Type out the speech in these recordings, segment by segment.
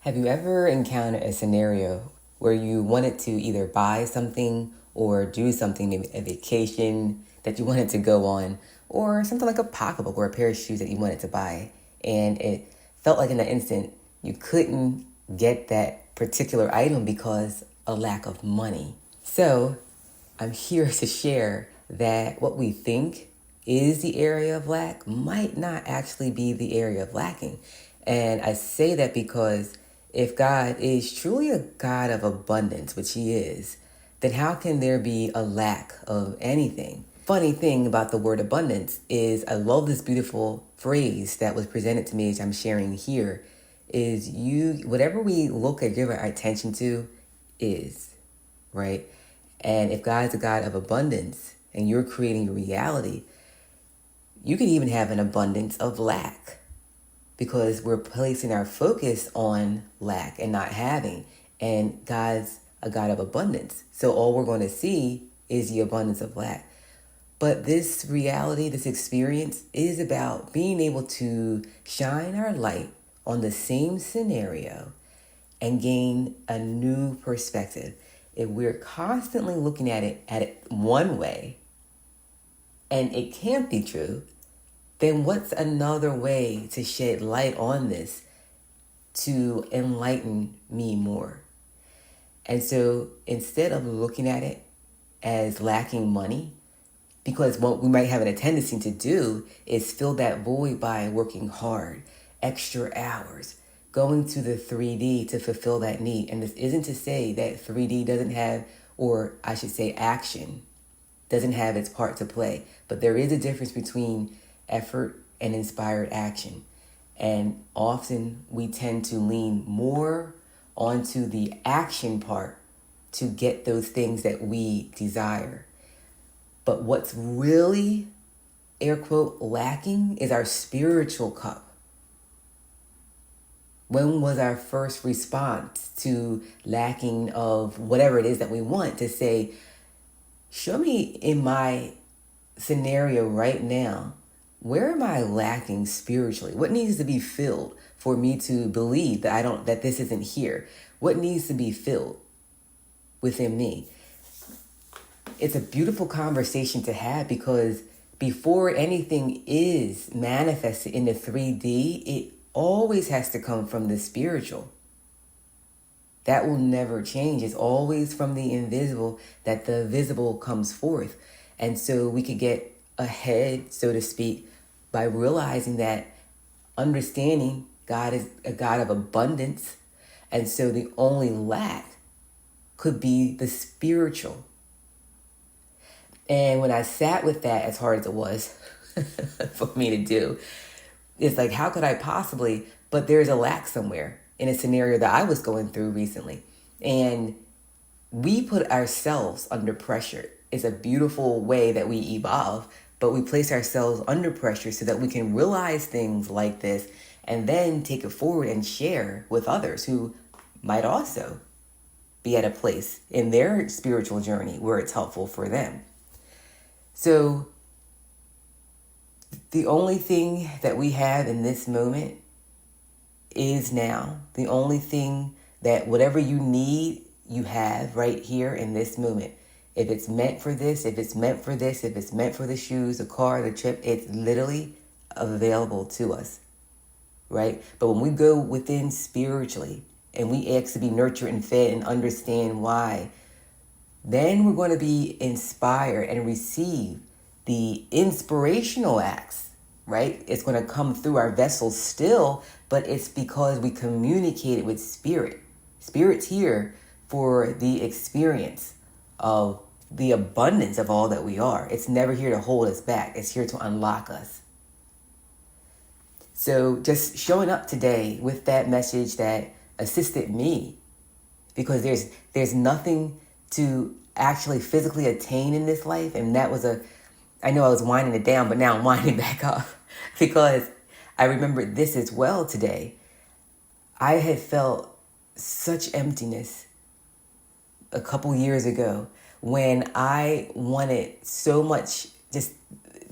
Have you ever encountered a scenario where you wanted to either buy something or do something, maybe a vacation that you wanted to go on, or something like a pocketbook or a pair of shoes that you wanted to buy, and it felt like in an instant you couldn't get that particular item because of lack of money? So I'm here to share that what we think is the area of lack might not actually be the area of lacking. And I say that because if God is truly a God of abundance, which He is, then how can there be a lack of anything? Funny thing about the word abundance is I love this beautiful phrase that was presented to me as I'm sharing here is whatever we look at, give our attention to is, right? And if God's a God of abundance and you're creating a reality, you could even have an abundance of lack because we're placing our focus on lack and not having. And God's a God of abundance. So all we're going to see is the abundance of lack. But this reality, this experience is about being able to shine our light on the same scenario and gain a new perspective. If we're constantly looking at it one way and it can't be true, then what's another way to shed light on this to enlighten me more? And so instead of looking at it as lacking money, because what we might have a tendency to do is fill that void by working hard, extra hours, going to the 3D to fulfill that need. And this isn't to say that 3D doesn't have, or I should say action, doesn't have its part to play. But there is a difference between effort and inspired action. And often we tend to lean more onto the action part to get those things that we desire. But what's really, air quote, lacking is our spiritual cup. When was our first response to lacking of whatever it is that we want to say, show me in my scenario right now, where am I lacking spiritually? What needs to be filled for me to believe that this isn't here? What needs to be filled within me? It's a beautiful conversation to have because before anything is manifested in the 3D, it always has to come from the spiritual. That will never change. It's always from the invisible that the visible comes forth. And so we could get ahead, so to speak, by realizing that understanding God is a God of abundance. And so the only lack could be the spiritual. And when I sat with that, as hard as it was for me to do, it's like, how could I possibly, but there's a lack somewhere in a scenario that I was going through recently. And we put ourselves under pressure. It's a beautiful way that we evolve, but we place ourselves under pressure so that we can realize things like this and then take it forward and share with others who might also be at a place in their spiritual journey where it's helpful for them. So the only thing that we have in this moment is now. The only thing that whatever you need, you have right here in this moment. If it's meant for this, if it's meant for this, if it's meant for the shoes, the car, the trip, it's literally available to us, right? But when we go within spiritually and we ask to be nurtured and fed and understand why, then we're going to be inspired and receive the inspirational acts, right? It's going to come through our vessels still, but it's because we communicated with Spirit. Spirit's here for the experience of the abundance of all that we are. It's never here to hold us back. It's here to unlock us. So just showing up today with that message that assisted me, because there's nothing to actually physically attain in this life. And that was I know I was winding it down, but now I'm winding back up because I remember this as well today. I had felt such emptiness a couple years ago when I wanted so much, just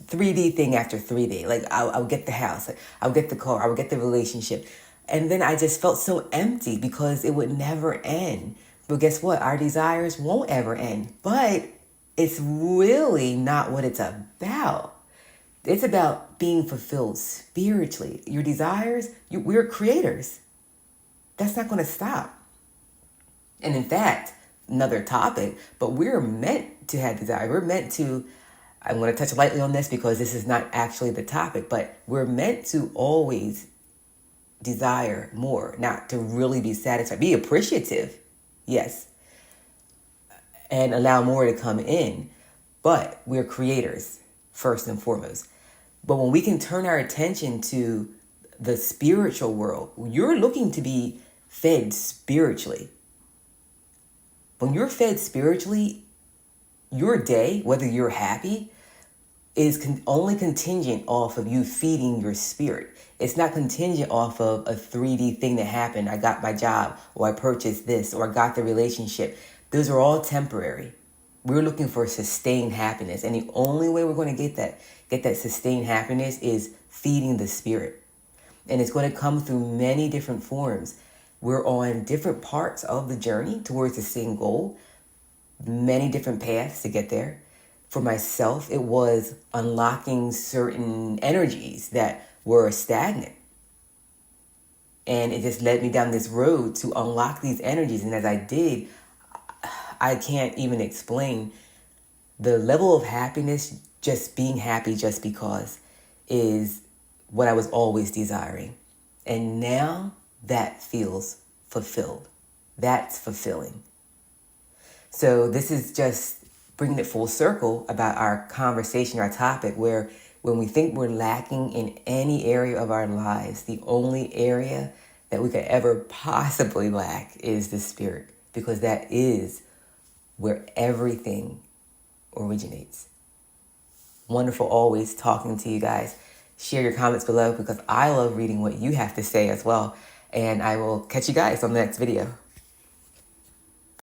3D thing after 3D. Like I would get the house, I would get the car, I would get the relationship. And then I just felt so empty because it would never end. But guess what? Our desires won't ever end. But it's really not what it's about. It's about being fulfilled spiritually. Your desires, we're creators. That's not going to stop. And in fact, another topic, but we're meant to have desire. We're meant to, I'm going to touch lightly on this because this is not actually the topic, but we're meant to always desire more, not to really be satisfied. Be appreciative, yes, and allow more to come in. But we're creators, first and foremost. But when we can turn our attention to the spiritual world, you're looking to be fed spiritually. When you're fed spiritually, your day, whether you're happy, is only contingent off of you feeding your spirit. It's not contingent off of a 3D thing that happened. I got my job, or I purchased this, or I got the relationship. Those are all temporary. We're looking for sustained happiness. And the only way we're going to get that sustained happiness is feeding the spirit. And it's going to come through many different forms. We're on different parts of the journey towards the same goal, many different paths to get there. For myself, it was unlocking certain energies that were stagnant. And it just led me down this road to unlock these energies. And as I did, I can't even explain the level of happiness. Just being happy just because is what I was always desiring. And now that feels fulfilled. That's fulfilling. So this is just bringing it full circle about our conversation, our topic, where when we think we're lacking in any area of our lives, the only area that we could ever possibly lack is the spirit, because that is where everything originates. Wonderful always talking to you guys. Share your comments below because I love reading what you have to say as well. And I will catch you guys on the next video.